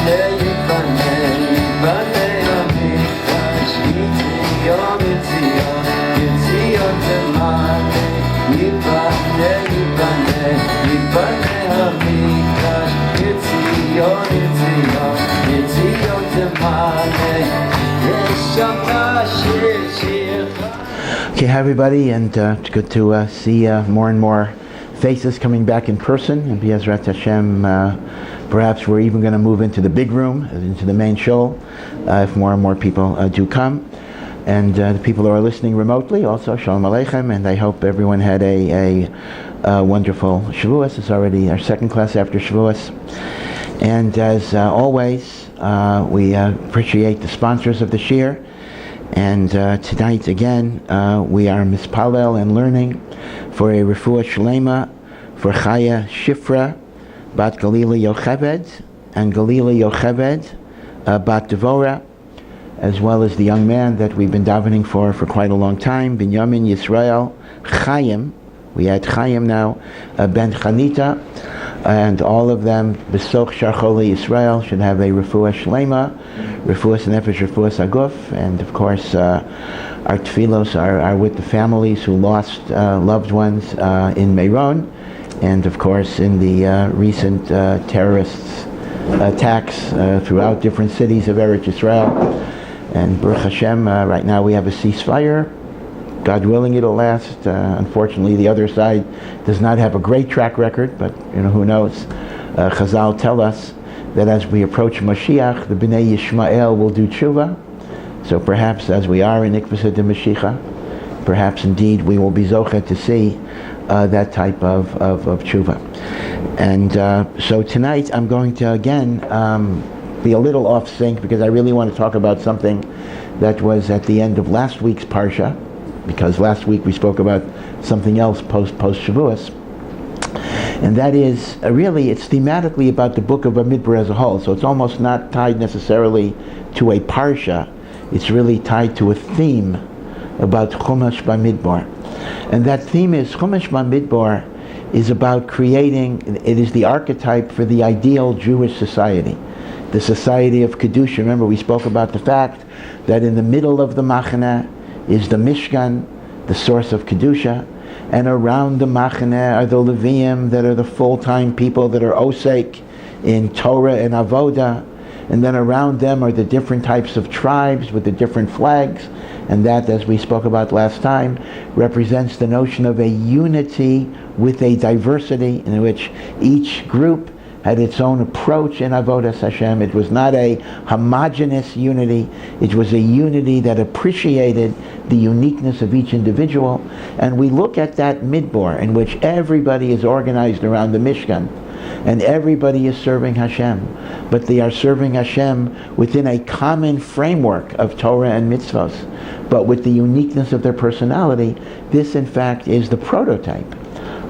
Okay, hi everybody, and it's good to see more and more faces coming back in person, and B'ezrat Hashem, perhaps we're even going to move into the big room, into the main shul, if more and more people do come. And the people who are listening remotely, also, Shalom Aleichem, and I hope everyone had a wonderful Shavuos. It's already our second class after Shavuos. And as always, we appreciate the sponsors of the shir. And tonight again, we are mispalel and learning for a Refuah Shelema for Chaya Shifra, bat Galila Yocheved, and Galila Yocheved, bat Devorah, as well as the young man that we've been davening for quite a long time, Binyamin Yisroel Chaim. We had Chaim now, ben Chanita, and all of them, B'soch Sharcholi Yisrael, should have a Refuah Shelema, Refuah Nefesh, Refuah Saguf, and of course our tefillos are with the families who lost loved ones in Meron, and of course in the recent terrorist attacks throughout different cities of Eretz Yisrael. And Baruch Hashem, right now we have a ceasefire. God willing, it'll last. Unfortunately, the other side does not have a great track record, but who knows? Chazal tell us that as we approach Mashiach, the Bnei Yishmael will do tshuva. So perhaps as we are in Ikvasa de Mashiach, perhaps indeed we will be zochet to see that type of tshuva. And so tonight I'm going to again be a little off sync because I really want to talk about something that was at the end of last week's Parsha, because last week we spoke about something else post Shavuos, and that is really it's thematically about the book of Bamidbar as a whole. So it's almost not tied necessarily to a Parsha; it's really tied to a theme about Chumash Bamidbar, and that theme is Chumash Bamidbar is about creating. It is the archetype for the ideal Jewish society. The society of Kedusha. Remember, we spoke about the fact that in the middle of the Machane is the Mishkan, the source of Kedusha, and around the Machane are the Leviim that are the full-time people that are Osek in Torah and Avoda, and then around them are the different types of tribes with the different flags, and that, as we spoke about last time, represents the notion of a unity with a diversity in which each group had its own approach in Avodas Hashem. It was not a homogeneous unity. It was a unity that appreciated the uniqueness of each individual. And we look at that Midbar in which everybody is organized around the Mishkan, and everybody is serving Hashem. But they are serving Hashem within a common framework of Torah and mitzvos, but with the uniqueness of their personality. This, in fact, is the prototype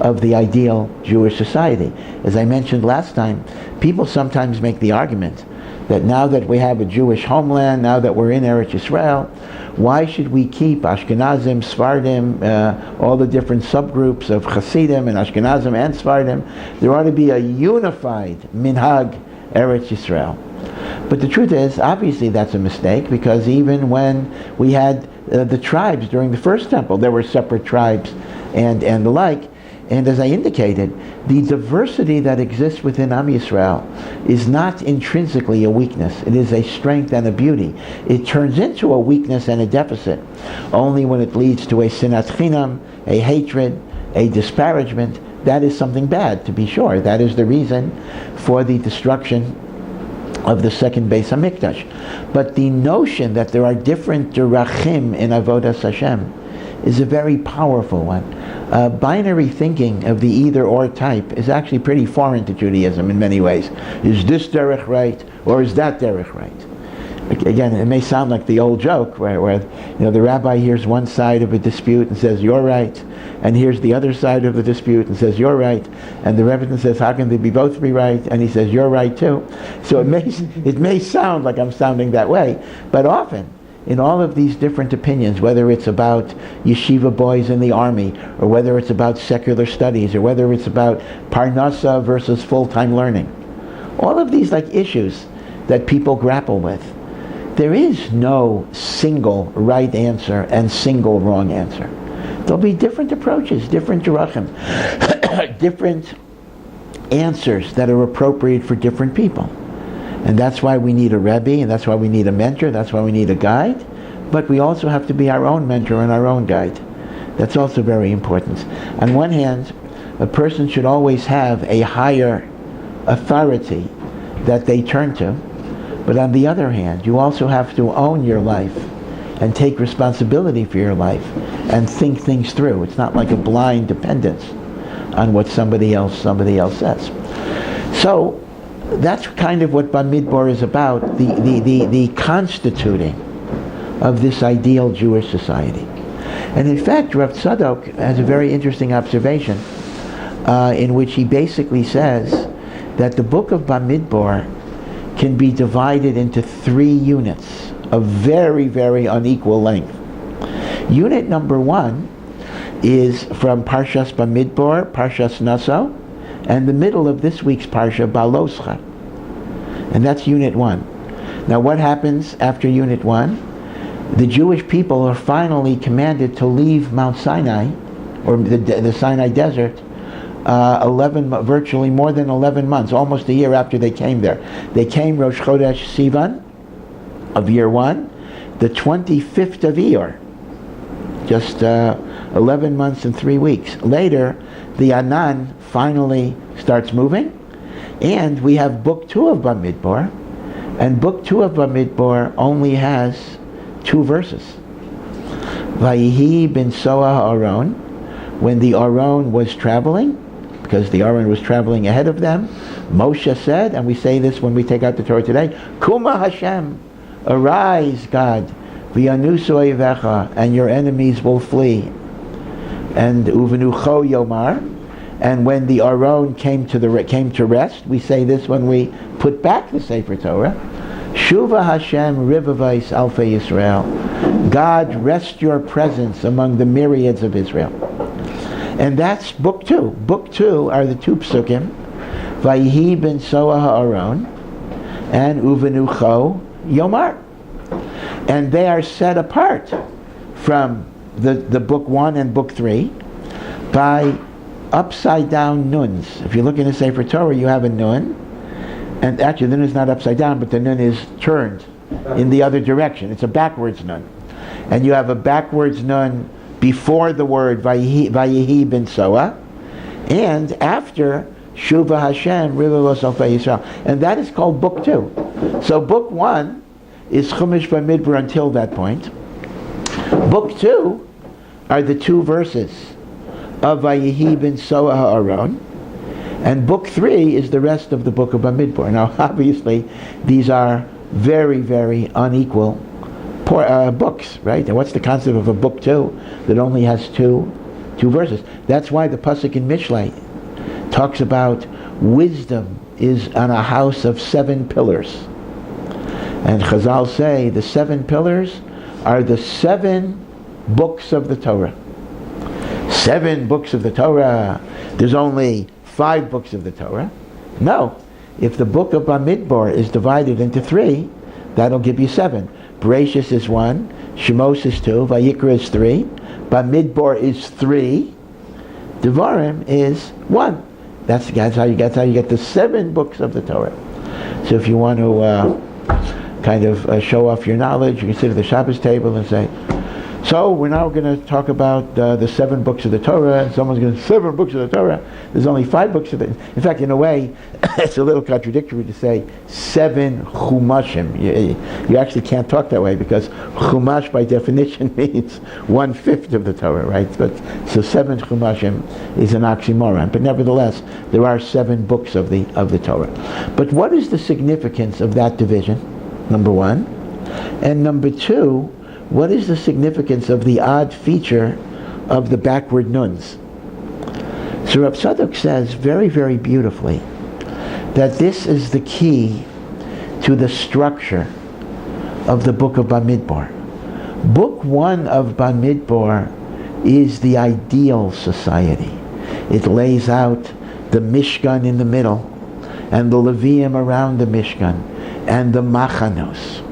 of the ideal Jewish society. As I mentioned last time, people sometimes make the argument that now that we have a Jewish homeland, now that we're in Eretz Yisrael, why should we keep Ashkenazim, Sfardim, all the different subgroups of Hasidim and Ashkenazim and Sfardim? There ought to be a unified Minhag Eretz Yisrael. But the truth is, obviously that's a mistake, because even when we had the tribes during the first temple, there were separate tribes and the like. And as I indicated, the diversity that exists within Am Yisrael is not intrinsically a weakness. It is a strength and a beauty. It turns into a weakness and a deficit only when it leads to a sinat chinam, a hatred, a disparagement. That is something bad, to be sure. That is the reason for the destruction of the second Beis HaMikdash. But the notion that there are different derachim in Avodas Hashem is a very powerful one. Binary thinking of the either-or type is actually pretty foreign to Judaism in many ways. Is this derech right, or is that derech right? Again, it may sound like the old joke where the rabbi hears one side of a dispute and says, you're right, and hears the other side of the dispute and says, you're right, and the rebbe says, how can they both be right? And he says, you're right too. So it may sound like I'm sounding that way, but often, in all of these different opinions, whether it's about yeshiva boys in the army, or whether it's about secular studies, or whether it's about parnasa versus full-time learning, all of these issues that people grapple with. There is no single right answer and single wrong answer. There'll be different approaches, different derachim, different answers that are appropriate for different people. And that's why we need a Rebbe, and that's why we need a mentor, that's why we need a guide. But we also have to be our own mentor and our own guide. That's also very important. On one hand, a person should always have a higher authority that they turn to. But on the other hand, you also have to own your life and take responsibility for your life and think things through. It's not like a blind dependence on what somebody else says. So that's kind of what Bamidbar is about, the constituting of this ideal Jewish society. And in fact, Rav Tzadok has a very interesting observation in which he basically says that the book of Bamidbar can be divided into 3 units of very, very unequal length. Unit number 1 is from Parshas Bamidbar, Parshas Naso, and the middle of this week's Parsha, Baloscha. And that's Unit 1. Now what happens after Unit 1? The Jewish people are finally commanded to leave Mount Sinai, or the Sinai desert, virtually more than 11 months, almost a year after they came there. They came Rosh Chodesh Sivan of year 1, the 25th of Iyar, just 11 months and 3 weeks. Later, the Anan finally starts moving, and we have Book 2 of Bamidbar, and Book 2 of Bamidbar only has 2 verses. Vayihi bin Soah Aron, when the Aron was traveling, because the Aron was traveling ahead of them, Moshe said, and we say this when we take out the Torah today, Kuma Hashem, arise, God, v'yanusu oivecha, and your enemies will flee. And uvenucho yomar, and when the Aron came to rest, we say this when we put back the Sefer Torah, Shuva Hashem rivavais alfei Yisrael, God, rest your presence among the myriads of Israel. And that's Book 2. Book 2 are the 2 psukim, Vayihi ben Soah ha'aron, and Uvenucho Yomar. And they are set apart from the Book 1 and Book 3 by upside down nuns. If you look in the Sefer Torah, you have a nun, and actually the nun is not upside down, but the nun is turned in the other direction. It's a backwards nun. And you have a backwards nun before the word Vayihi bin Soah, and after Shuva Hashem Rivavos Alfei Yisrael. And that is called Book 2. So Book 1 is Chumash Bamidbar until that point. Book 2 are the 2 verses of Vayihi bin Soah ha'aron, and Book 3 is the rest of the book of Bamidbar. Now obviously these are very, very unequal books, right? And what's the concept of a Book 2 that only has two verses? That's why the pasuk in Mishlei talks about wisdom is on a house of 7 pillars. And Chazal say the 7 pillars are the 7 books of the Torah. 7 books of the Torah. There's only 5 books of the Torah. No. If the book of Bamidbar is divided into 3, that'll give you 7. Bereshis is 1, Shemos is 2, Vayikra is 3, Bamidbar is 3, Devorah is 1. That's how you get the 7 books of the Torah. So if you want to show off your knowledge, you can sit at the Shabbos table and say, so we're now going to talk about the 7 books of the Torah, and someone's going to say 7 books of the Torah. There's only 5 books of it. In fact, in a way, it's a little contradictory to say 7 chumashim. You actually can't talk that way, because chumash by definition means 1/5 of the Torah, right? But so 7 chumashim is an oxymoron. But nevertheless, there are 7 books of the Torah. But what is the significance of that division? Number 1, and number 2. What is the significance of the odd feature of the backward nuns? So Rav Tzadok says very, very beautifully that this is the key to the structure of the book of Bamidbar. Book 1 of Bamidbar is the ideal society. It lays out the Mishkan in the middle and the Levium around the Mishkan and the machanos,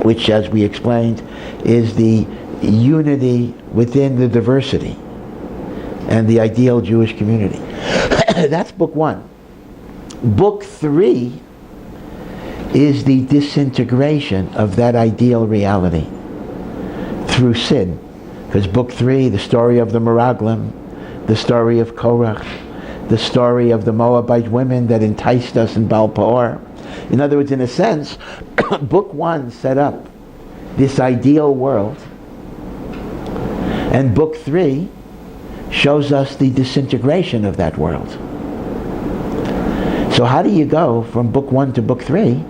which, as we explained, is the unity within the diversity and the ideal Jewish community. That's book 1. Book 3 is the disintegration of that ideal reality through sin. Because book 3, the story of the Meraglim, the story of Korach, the story of the Moabite women that enticed us in Baal Peor. In other words, in a sense, book 1 set up this ideal world, and book 3 shows us the disintegration of that world. So how do you go from book 1 to book 3?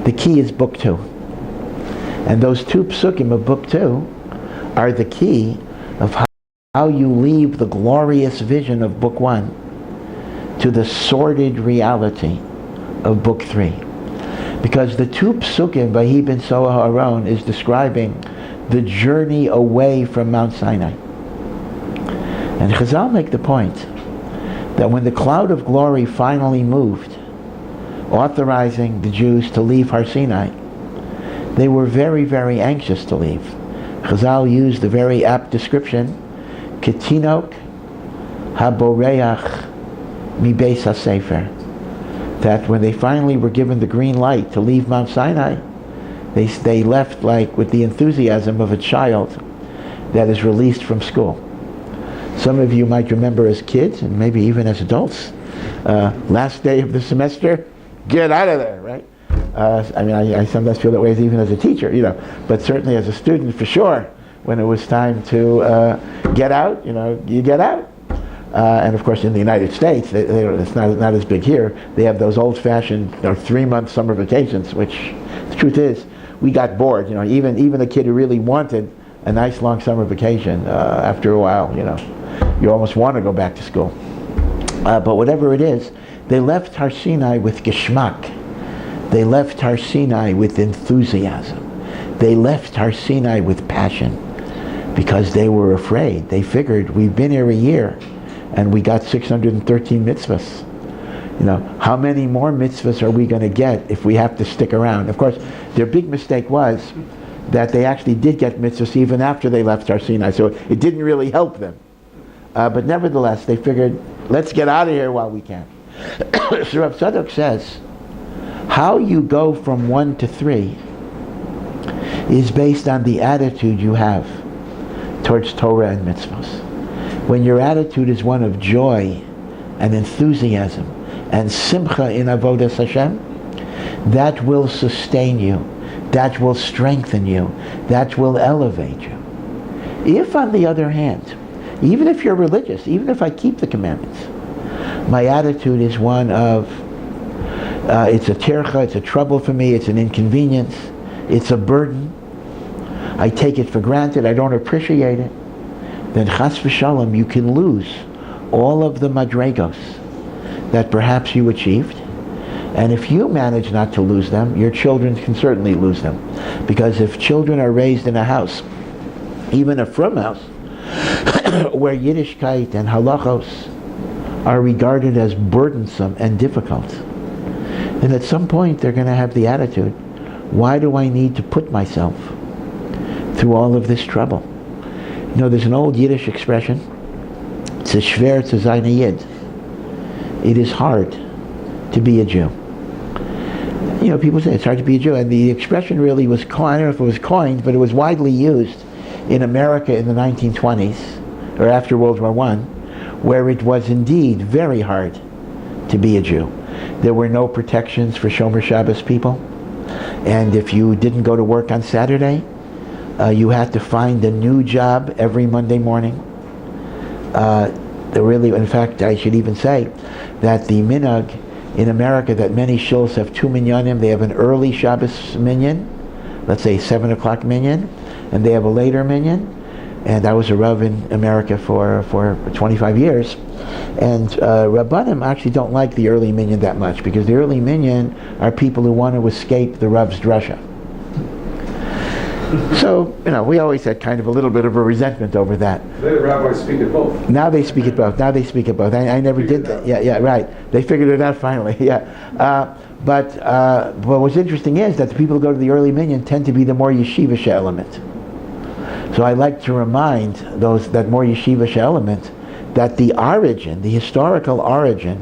The key is book 2. And those 2 psukim of book 2 are the key of how you leave the glorious vision of book 1 to the sordid reality of book 3. Because the 2 psukim, Vahi ben Soah Ha'aron, is describing the journey away from Mount Sinai. And Chazal make the point that when the cloud of glory finally moved, authorizing the Jews to leave Har Sinai, they were very, very anxious to leave. Chazal used the very apt description, Ketinok haboreach mi beis hasefer, that when they finally were given the green light to leave Mount Sinai, they left like with the enthusiasm of a child that is released from school. Some of you might remember as kids, and maybe even as adults, last day of the semester, get out of there, right? I sometimes feel that way even as a teacher, but certainly as a student for sure. When it was time to get out, you get out. And of course in the United States, it's not as big here. They have those old-fashioned 3-month summer vacations, which the truth is, we got bored. Even a kid who really wanted a nice long summer vacation, after a while, you almost want to go back to school. But whatever it is, they left Har Sinai with geschmack. They left Har Sinai with enthusiasm. They left Har Sinai with passion because they were afraid. They figured, we've been here a year and we got 613 mitzvahs. How many more mitzvahs are we going to get if we have to stick around? Of course, their big mistake was that they actually did get mitzvahs even after they left Har Sinai, so it didn't really help them. But nevertheless, they figured, let's get out of here while we can. So Rav Tzadok says, how you go from 1 to 3 is based on the attitude you have towards Torah and mitzvahs. When your attitude is one of joy and enthusiasm and simcha in avodas Hashem, that will sustain you, that will strengthen you, that will elevate you. If, on the other hand, even if you're religious, even if I keep the commandments, my attitude is one of it's a tircha, it's a trouble for me, it's an inconvenience, it's a burden, I take it for granted, I don't appreciate it, then chas v'shalom, you can lose all of the madregos that perhaps you achieved. And if you manage not to lose them, your children can certainly lose them. Because if children are raised in a house, even a frum house, where Yiddishkeit and halachos are regarded as burdensome and difficult, then at some point they're going to have the attitude, why do I need to put myself through all of this trouble? There's an old Yiddish expression, it's a schwer zu sein a Yid. It is hard to be a Jew. People say it's hard to be a Jew, and the expression really was coined, I don't know if it was coined, but it was widely used in America in the 1920s, or after World War I, where it was indeed very hard to be a Jew. There were no protections for Shomer Shabbos people, and if you didn't go to work on Saturday, you had to find a new job every Monday morning. In fact, I should even say that the minhag in America, that many shuls have 2 minyanim. They have an early Shabbos minyan, let's say 7 o'clock minyan, and they have a later minyan. And I was a Rav in America for 25 years. And Rabbanim actually don't like the early minyan that much, because the early minyan are people who want to escape the Rav's drasha. So, we always had kind of a little bit of a resentment over that. The rabbis speak it both. Now they speak it both. I never did that. Yeah, right. They figured it out finally. Yeah. But what's interesting is that the people who go to the early minyan tend to be the more yeshivish element. So I like to remind those that more yeshivish element that the historical origin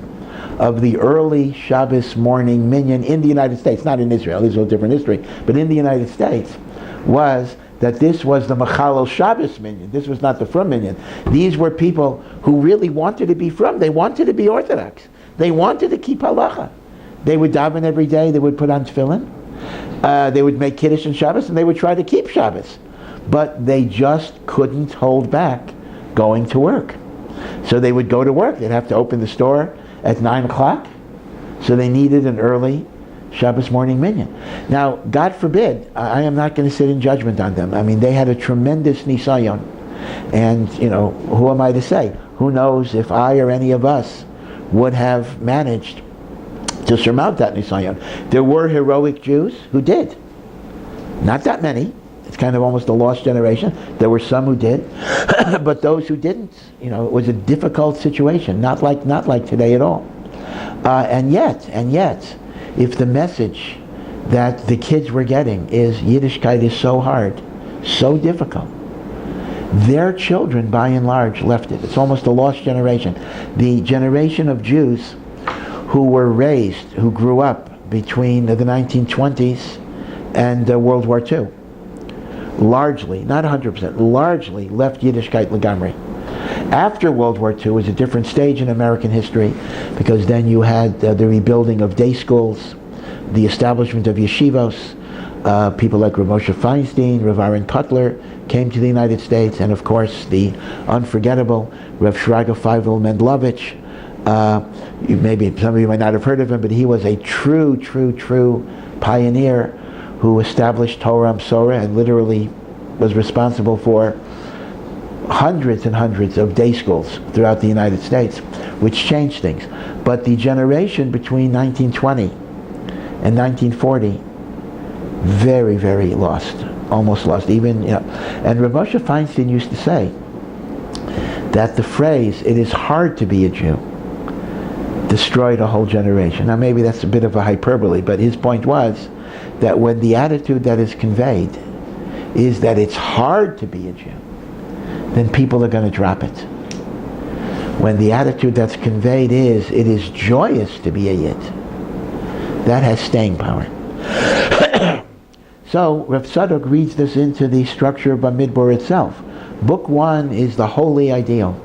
of the early Shabbos morning minyan in the United States, not in Israel, Israel is a different history, but in the United States, was that this was the Machalel Shabbos minyan. This was not the Frum minyan. These were people who really wanted to be Frum. They wanted to be Orthodox. They wanted to keep halacha. They would daven every day. They would put on tefillin. They would make Kiddush and Shabbos, and they would try to keep Shabbos. But they just couldn't hold back going to work. So they would go to work. They'd have to open the store at 9 o'clock. So they needed an early Shabbos morning minyan. Now, God forbid, I am not going to sit in judgment on them. I mean, they had a tremendous nisayon. And, who am I to say? Who knows if I or any of us would have managed to surmount that nisayon. There were heroic Jews who did. Not that many. It's kind of almost a lost generation. There were some who did. But those who didn't, it was a difficult situation. Not like today at all. And yet, if the message that the kids were getting is Yiddishkeit is so hard, so difficult, their children, by and large, left it. It's almost a lost generation. The generation of Jews who grew up between the 1920s and World War II, largely, not 100%, largely left Yiddishkeit legamri. After World War II was a different stage in American history, because then you had the rebuilding of day schools, the establishment of yeshivos. People like Rav Moshe Feinstein, Rav Aaron Kotler came to the United States, and of course the unforgettable Rav Shraga Feivel Mendlovich. Maybe some of you might not have heard of him, but he was a true pioneer who established Torah Amsora and literally was responsible for hundreds and hundreds of day schools throughout the United States, which changed things. But the generation between 1920 and 1940, very, very lost, almost lost. And Rav Moshe Feinstein used to say that the phrase, "it is hard to be a Jew," destroyed a whole generation. Now maybe that's a bit of a hyperbole, but his point was that when the attitude that is conveyed is that it's hard to be a Jew, then people are going to drop it. When the attitude that's conveyed is, it is joyous to be a Yid, that has staying power. So Rav Tzadok reads this into the structure of Bamidbar itself. Book 1 is the holy ideal.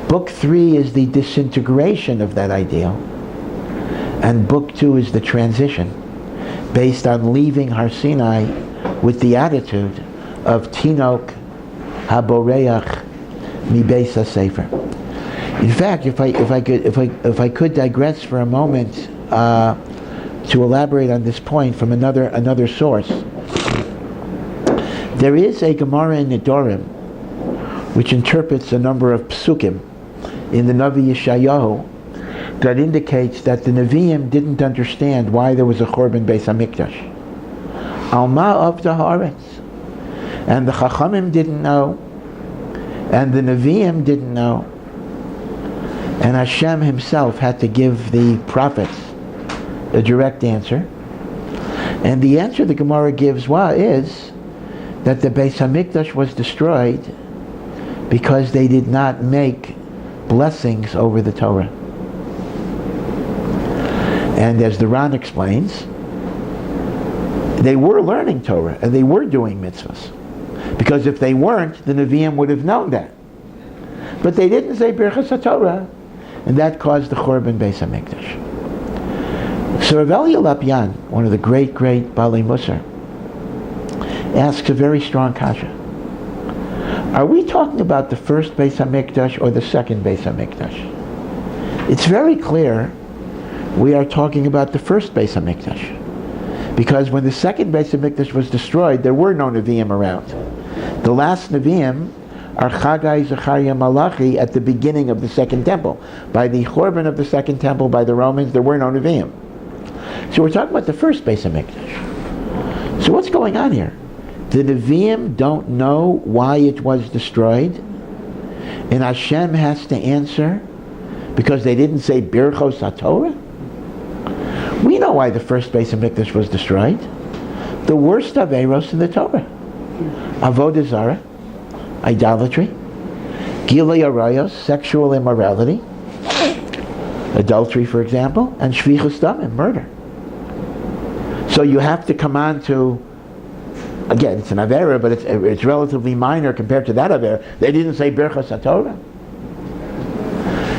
Book 3 is the disintegration of that ideal. And Book 2 is the transition, based on leaving Har Sinai with the attitude of Tinok Haboreach Mi Beis HaSefer. In fact, if I could digress for a moment to elaborate on this point from another source, there is a Gemara in Nedorim which interprets a number of psukim in the Navi Yeshayahu that indicates that the Nevi'im didn't understand why there was a Chorban Beis HaMikdash. Alma of the Haaretz. And the Chachamim didn't know, and the Nevi'im didn't know, and Hashem himself had to give the prophets a direct answer. And the answer the Gemara gives is that the Beis HaMikdash was destroyed because they did not make blessings over the Torah. And as the Ran explains, they were learning Torah and they were doing mitzvahs. Because if they weren't, the Nevi'im would have known that. But they didn't say Birchas HaTorah, and that caused the Chorban Beis HaMikdash. So Rav Elia Lapyan, one of the great Balei Musar, asks a very strong kasha. Are we talking about the first Beis HaMikdash or the second Beis HaMikdash? It's very clear we are talking about the first Beis HaMikdash. Because when the second Beis HaMikdash was destroyed, there were no Nevi'im around. The last Nevi'im are Chagai, Zechariah, Malachi at the beginning of the second temple. By the Chorban of the second temple, by the Romans, there were no Nevi'im. So we're talking about the first Beis HaMikdash. So what's going on here? The Nevi'im don't know why it was destroyed, and Hashem has to answer because they didn't say Birchos HaTorah. We know why the first Beis HaMikdash was destroyed. The worst Averos in the Torah. Avodah Zarah, idolatry, Gilei Arayos, sexual immorality, adultery, for example, and Shvichus Damim, murder. So you have to come on to, again, it's an Avera, but it's relatively minor compared to that Avera. They didn't say Birchos HaTorah.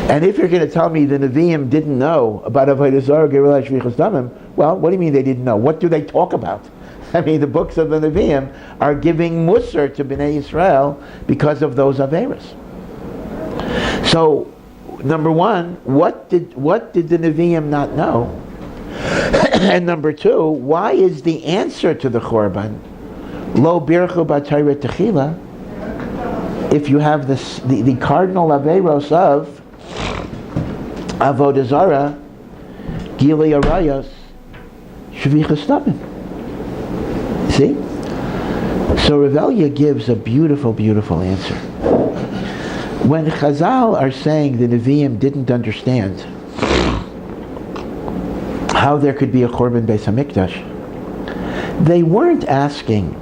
And if you're going to tell me the Nevi'im didn't know about Avodah Zarah, Galila, Shvichus Damim, well, what do you mean they didn't know? What do they talk about? I mean, the books of the Nevi'im are giving Musar to Bnei Yisrael because of those Averas. So, number one, what did the Nevi'im not know? And number two, why is the answer to the Chorban Lo Birchu B'Torah Techila if you have the cardinal Averos of Avodah Zarah, Gilei Arayos, Shvichus Damim? See? So Revelia gives a beautiful, beautiful answer. When Chazal are saying the Nevi'im didn't understand how there could be a Chorban Beis HaMikdash, they weren't asking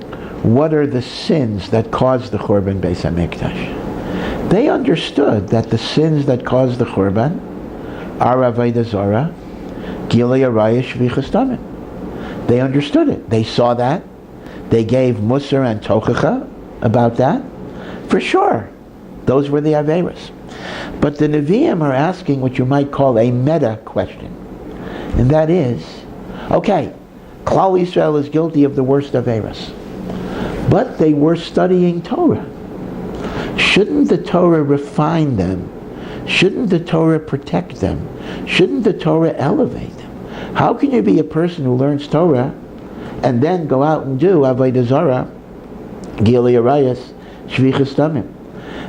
what are the sins that caused the Chorban Beis HaMikdash. They understood that the sins that caused the Chorban are Avodah Zarah, Gilei Arayos, Shvichus Damim. They understood it. They saw that. They gave Musar and Tochacha about that. For sure. Those were the Averas. But the Nevi'im are asking what you might call a meta question. And that is, okay, Klal Yisrael is guilty of the worst Averas. But they were studying Torah. Shouldn't the Torah refine them? Shouldn't the Torah protect them? Shouldn't the Torah elevate them? How can you be a person who learns Torah and then go out and do Avodah Zarah, Gilei Arayos, Shvichus Damim?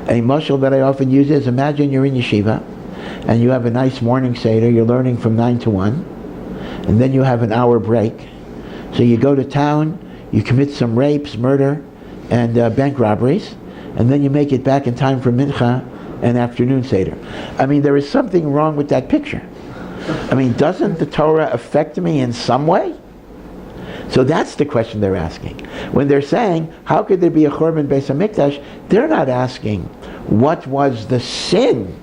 A mashal that I often use is, imagine you're in yeshiva, and you have a nice morning seder, you're learning from 9 to 1, and then you have an hour break. So you go to town, you commit some rapes, murder, and bank robberies, and then you make it back in time for mincha and afternoon seder. I mean, there is something wrong with that picture. I mean, doesn't the Torah affect me in some way? So that's the question they're asking. When they're saying, how could there be a Chorban Beis HaMikdash, they're not asking, what was the sin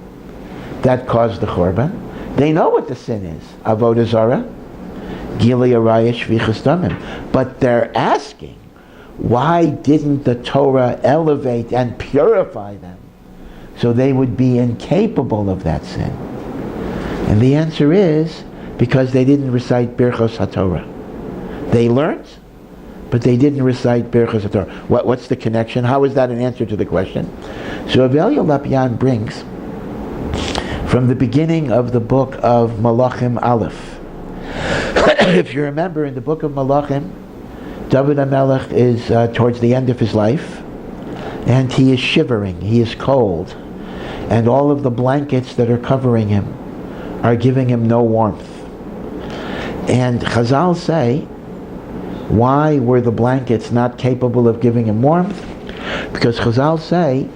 that caused the Chorban? They know what the sin is. Avodah Zarah, Gilei Arayos, Shvichus Damim. But they're asking, why didn't the Torah elevate and purify them so they would be incapable of that sin? And the answer is, because they didn't recite Birchos HaTorah. They learned, but they didn't recite Birchos HaTorah. What's the connection? How is that an answer to the question? So Avelia Lapian brings from the beginning of the book of Malachim Aleph. If you remember, in the book of Malachim, David HaMelech is towards the end of his life, and he is shivering, he is cold, and all of the blankets that are covering him are giving him no warmth. And Chazal say, why were the blankets not capable of giving him warmth? Because Chazal say,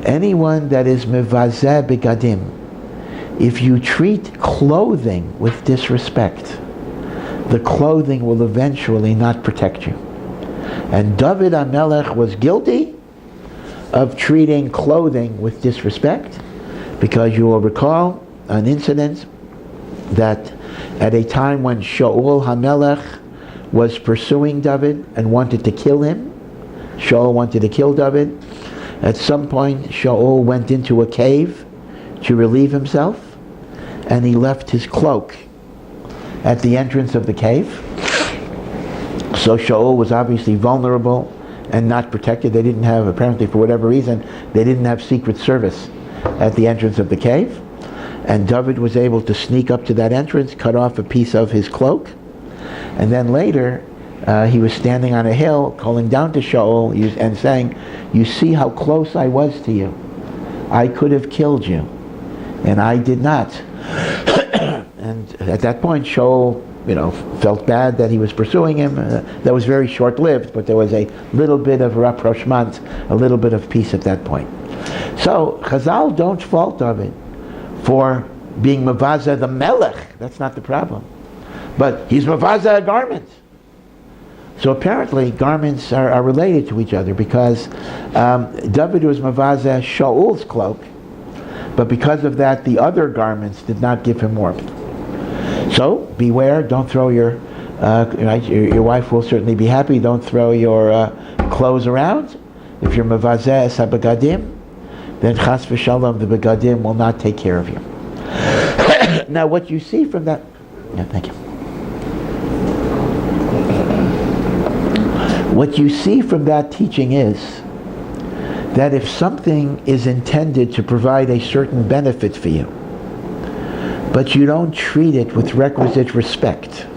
anyone that is mevazeh begadim, if you treat clothing with disrespect, the clothing will eventually not protect you. And David HaMelech was guilty of treating clothing with disrespect, because you will recall an incident that at a time when Shaul HaMelech was pursuing David and wanted to kill him. Shaul wanted to kill David. At some point, Shaul went into a cave to relieve himself, and he left his cloak at the entrance of the cave. So Shaul was obviously vulnerable and not protected. They didn't have, apparently for whatever reason, they didn't have secret service at the entrance of the cave. And David was able to sneak up to that entrance, cut off a piece of his cloak, and then later he was standing on a hill calling down to Shaul and saying, you see how close I was to you. I could have killed you, and I did not. And at that point Shaul felt bad that he was pursuing him. That was very short-lived, but there was a little bit of rapprochement, a little bit of peace at that point. So Chazal don't fault David for being mavaza the melech. That's not the problem. But he's mavaza a garment. So apparently garments are related to each other, because David was mavaza Shaul's cloak, but because of that the other garments did not give him warmth. So beware, don't throw your wife will certainly be happy, don't throw your clothes around. If you're mavazeh es ha-begadim, then chas v'shalom, the begadim will not take care of you. Now what you see from that, thank you. What you see from that teaching is that if something is intended to provide a certain benefit for you, but you don't treat it with requisite respect,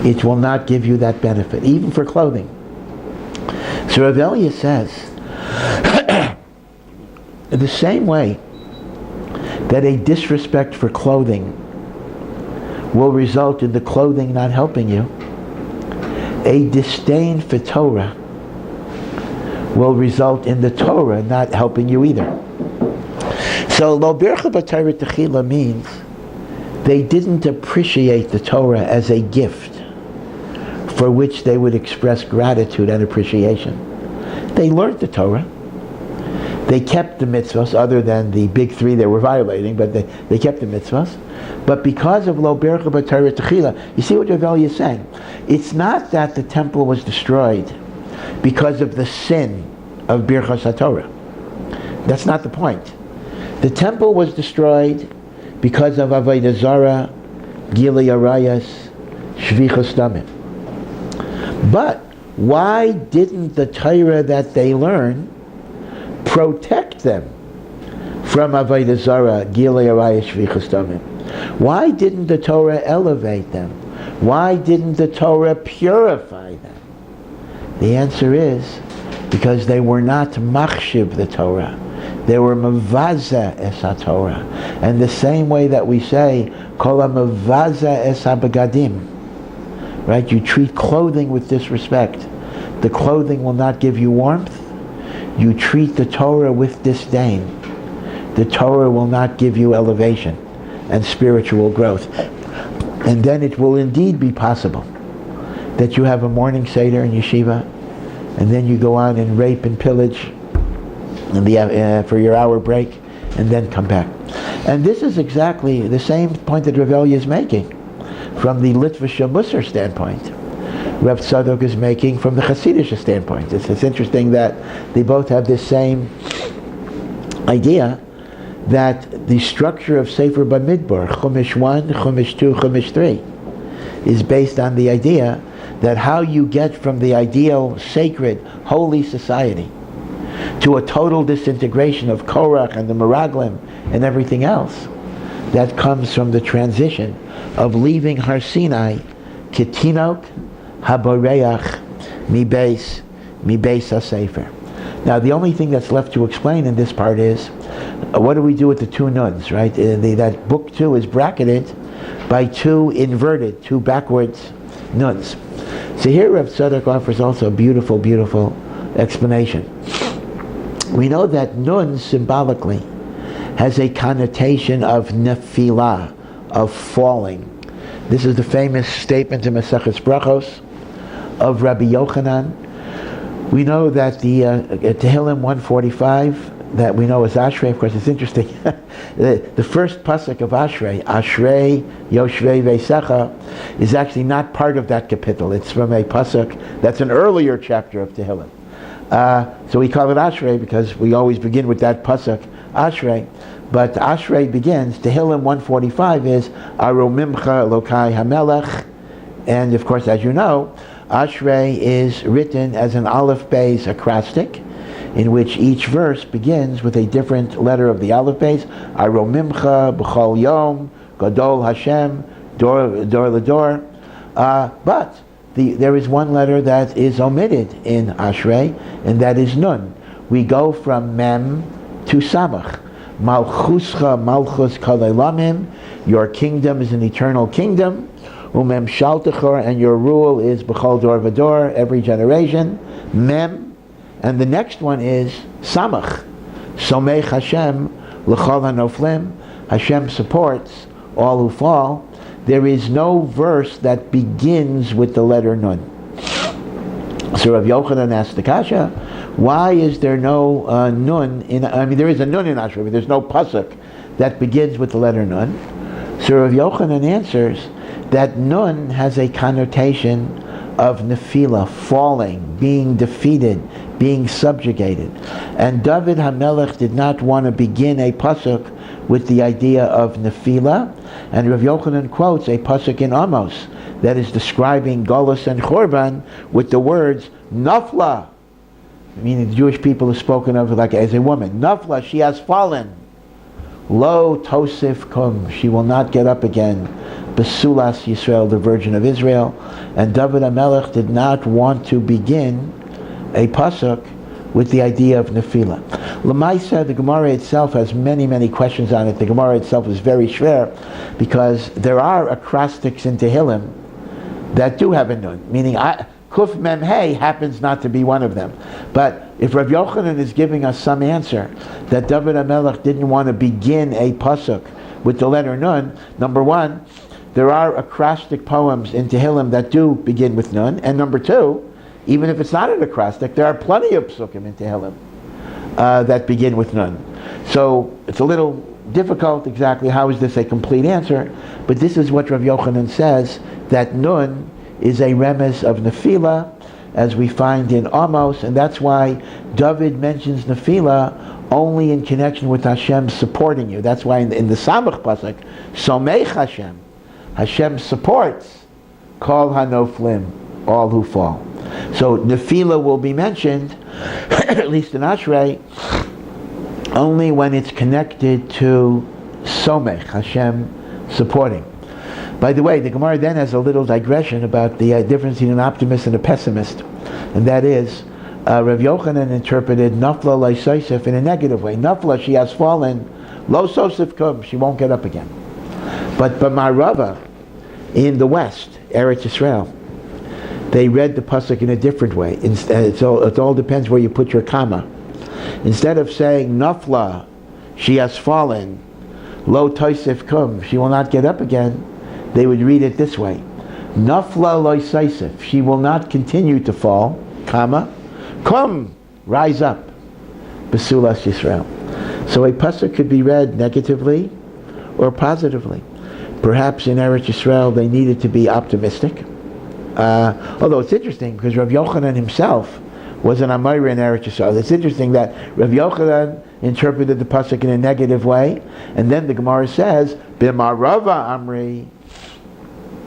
it will not give you that benefit, even for clothing. So Rav Elia says, in the same way that a disrespect for clothing will result in the clothing not helping you, a disdain for Torah will result in the Torah not helping you either. So Lo Bircha B'Torah Techila means they didn't appreciate the Torah as a gift for which they would express gratitude and appreciation. They learned the Torah. They kept the mitzvahs, other than the big three they were violating, but they kept the mitzvahs. But because of Lo Bircha B'Torah Techila, you see what Rav Elia is saying? It's not that the temple was destroyed because of the sin of Birchas HaTorah. That's not the point. The temple was destroyed because of Avodah Zarah, Gilui Arayos, Shvichas Damim. But why didn't the Torah that they learned protect them from Avodah Zarah, Gilui Arayos, Shvichas Damim? Why didn't the Torah elevate them? Why didn't the Torah purify them? The answer is because they were not machshiv the Torah. They were mavaza es ha-Torah. And the same way that we say, kol ha-mavaza es ha-begadim, right? You treat clothing with disrespect. The clothing will not give you warmth. You treat the Torah with disdain. The Torah will not give you elevation and spiritual growth. And then it will indeed be possible that you have a morning seder in yeshiva, and then you go on and rape and pillage for your hour break, and then come back. And this is exactly the same point that Rav Elia is making from the Litvisha Musar standpoint. Rav Tzadok is making from the Hasidic standpoint. It's interesting that they both have this same idea, that the structure of Sefer Bamidbar, Chumash 1, Chumash 2, Chumash 3, is based on the idea that how you get from the ideal, sacred, holy society to a total disintegration of Korach and the Meraglim and everything else, that comes from the transition of leaving Har Sinai, Ketinok, Haboreach, Mibeis HaSefer. Now the only thing that's left to explain in this part is, what do we do with the two nuns, right? That book 2 is bracketed by two backwards nuns. So here Rav Tzadok offers also a beautiful, beautiful explanation. We know that nun symbolically has a connotation of nefilah, of falling. This is the famous statement in Maseches Brachos of Rabbi Yochanan. We know that the Tehillim 145, that we know as Ashrei, of course it's interesting, the first pasuk of Ashrei Yoshvei Veisecha, is actually not part of that capital. It's from a pasuk that's an earlier chapter of Tehillim. So we call it Ashrei because we always begin with that pasuk, Ashrei. But Ashrei begins, Tehillim 145 is Aromimcha Lokai Hamelech, and of course, as you know, Ashrei is written as an Aleph Beis acrostic, in which each verse begins with a different letter of the Aleph Beis. Aromimcha B'chol Yom Gadol Hashem Dor Lador. But there is one letter that is omitted in Ashrei, and that is Nun. We go from Mem to Samach. Malchuscha Malchus Kalelamim Your kingdom is an eternal kingdom. Umem shaltechor, and your rule is b'chol dor v'dor, every generation. Mem, and the next one is samach. Somech Hashem l'chol hanoflim. Hashem supports all who fall. There is no verse that begins with the letter Nun. So Rav Yochanan asked the kasha, why is there no Nun there is a Nun in Ashra, but there's no pasuk that begins with the letter Nun. So Rav Yochanan answers that Nun has a connotation of nefila, falling, being defeated, being subjugated. And David HaMelech did not want to begin a pasuk with the idea of nefila. And Rav Yochanan quotes a pasuk in Amos that is describing Golus and Churban with the words Nafla, meaning the Jewish people is spoken of like as a woman. Nafla, she has fallen. Lo tosif kum, she will not get up again. Besulas Yisrael, the Virgin of Israel. And David HaMelech did not want to begin a pasuk with the idea of nefila. L'maisa, the Gemara itself has many, many questions on it. The Gemara itself is very schwer because there are acrostics in Tehillim that do have a nun, meaning Kuf Mem Hey happens not to be one of them. But if Rav Yochanan is giving us some answer that David HaMelech didn't want to begin a pasuk with the letter Nun, number one, there are acrostic poems in Tehillim that do begin with Nun, and number two, even if it's not an acrostic, there are plenty of psukim in Tehillim that begin with Nun. So it's a little difficult exactly how is this a complete answer, but this is what Rav Yochanan says, that Nun is a remez of Nefila, as we find in Amos, and that's why David mentions Nefila only in connection with Hashem supporting you. That's why in the Samach pasuk, Somech Hashem, Hashem supports Kol Hanoflim, all who fall. So Nefila will be mentioned, at least in Ashrei, only when it's connected to Somech, Hashem supporting. By the way, the Gemara then has a little digression about the difference between an optimist and a pessimist, and that is, Rav Yochanan interpreted Nafla Lo Sosif in a negative way. Nafla, she has fallen, Lo Sosif Kum, she won't get up again. But B'Marava, in the West, Eretz Yisrael, they read the pasuk in a different way. It all depends where you put your comma. Instead of saying Nafla, she has fallen, Lo Tosif Kum, she will not get up again, they would read it this way: Nafla Lo Sosif, she will not continue to fall, comma, Kum, rise up, Besulas Yisrael. So a pasuk could be read negatively or positively. Perhaps in Eretz Yisrael they needed to be optimistic. Although it's interesting because Rav Yochanan himself was an Amayra in Eretz Yisrael. It's interesting that Rav Yochanan interpreted the pasuk in a negative way, and then the Gemara says, B'Marava Amri,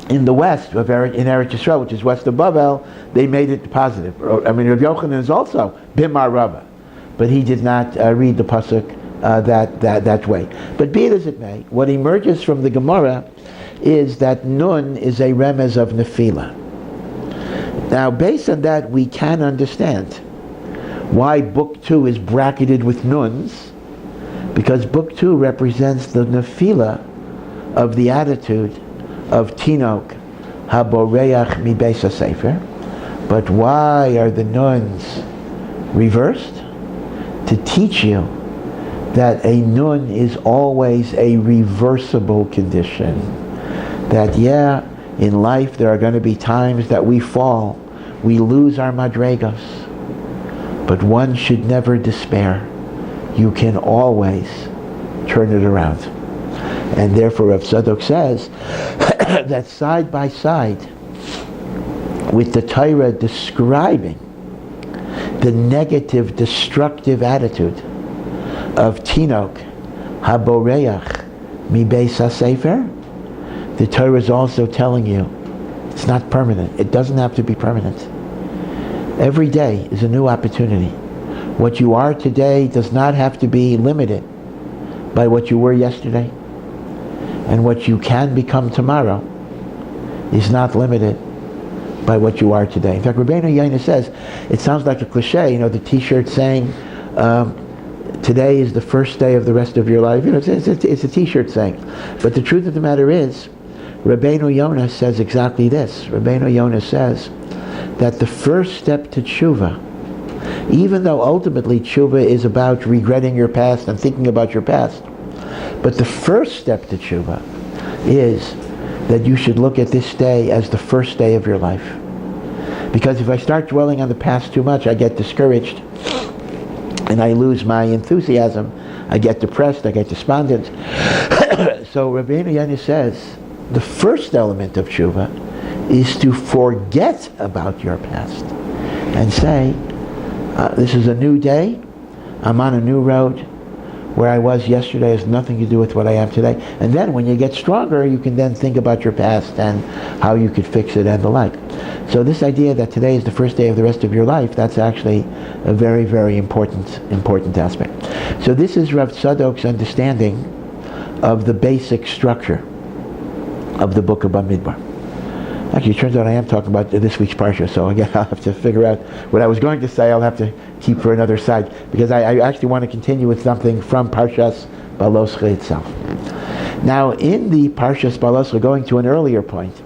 in the west of in Eretz Yisrael, which is west of Bavel, they made it positive. Rav Yochanan is also B'Marava, but he did not read the pasuk that way. But be it as it may, what emerges from the Gemara is that Nun is a remez of Nefila. Now, based on that, we can understand why Book 2 is bracketed with Nuns, because Book 2 represents the Nefila of the attitude of Tinok Haboreach Mi Beis HaSefer. But why are the Nuns reversed? To teach you that a Nun is always a reversible condition. That in life there are going to be times that we fall, we lose our madregos, but one should never despair. You can always turn it around. And therefore Rav Tzadok says that side by side with the Torah describing the negative, destructive attitude of Tinok Haboreach Mi Beis HaSefer, the Torah is also telling you it's not permanent. It doesn't have to be permanent. Every day is a new opportunity. What you are today does not have to be limited by what you were yesterday. And what you can become tomorrow is not limited by what you are today. In fact, Rabbeinu Yaina says, it sounds like a cliche, the t-shirt saying, today is the first day of the rest of your life. It's a t-shirt saying. But the truth of the matter is, Rabbeinu Yonah says exactly this. Rabbeinu Yonah says that the first step to tshuva, even though ultimately tshuva is about regretting your past and thinking about your past, but the first step to tshuva is that you should look at this day as the first day of your life. Because if I start dwelling on the past too much, I get discouraged and I lose my enthusiasm. I get depressed, I get despondent. So Rabbeinu Yonah says the first element of tshuva is to forget about your past and say, this is a new day, I'm on a new road. Where I was yesterday has nothing to do with what I am today. And then when you get stronger, you can then think about your past and how you could fix it and the like. So this idea that today is the first day of the rest of your life, that's actually a very, very important aspect. So this is Rav Tzadok's understanding of the basic structure of the book of Bamidbar. Actually, it turns out I am talking about this week's Parsha, so again, I'll have to figure out what I was going to say. I'll have to keep for another side, because I actually want to continue with something from Parshas Baloscha itself. Now, in the Parshas Baloscha, going to an earlier point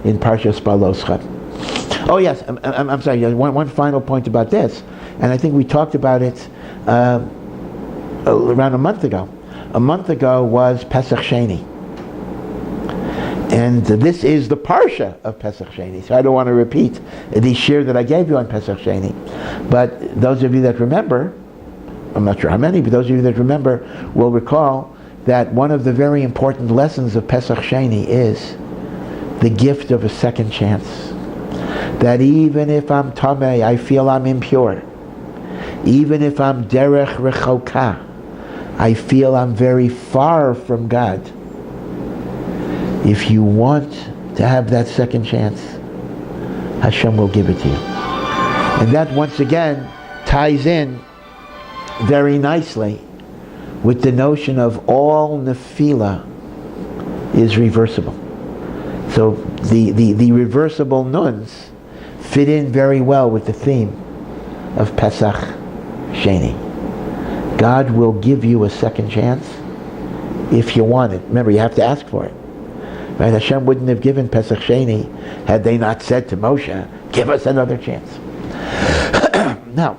in Parshas Baloscha. Oh yes, I'm sorry, one final point about this, and I think we talked about it around a month ago. A month ago was Pesach Sheni. And this is the Parsha of Pesach Sheni. So I don't want to repeat the shir that I gave you on Pesach Sheni. But those of you that remember, I'm not sure how many, but those of you that remember will recall that one of the very important lessons of Pesach Sheni is the gift of a second chance. That even if I'm tamei, I feel I'm impure. Even if I'm derech rechoka, I feel I'm very far from God. If you want to have that second chance, Hashem will give it to you. And that once again ties in very nicely with the notion of all nefila is reversible. So the reversible nuns fit in very well with the theme of Pesach Sheni. God will give you a second chance if you want it. Remember, you have to ask for it. Right? Hashem wouldn't have given Pesach Sheni had they not said to Moshe, give us another chance. Now,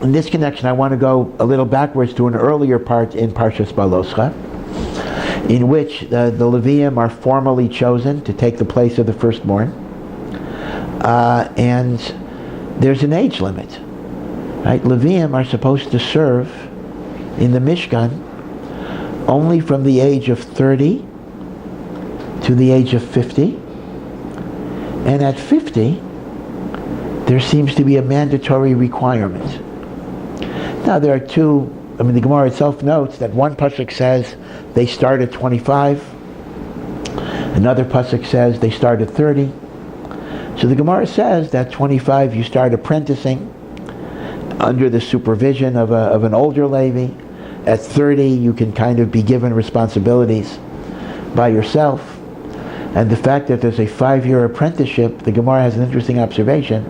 in this connection, I want to go a little backwards to an earlier part in Parshas Baloscha, in which the Leviim are formally chosen to take the place of the firstborn. And there's an age limit. Right? Leviim are supposed to serve in the Mishkan only from the age of 30 to the age of 50, and at 50 there seems to be a mandatory requirement. Now there are two, the Gemara itself notes that one pasuk says they start at 25, another pasuk says they start at 30. So the Gemara says that 25 you start apprenticing under the supervision of an older Levi. At 30 you can kind of be given responsibilities by yourself. And the fact that there's a 5-year apprenticeship, the Gemara has an interesting observation.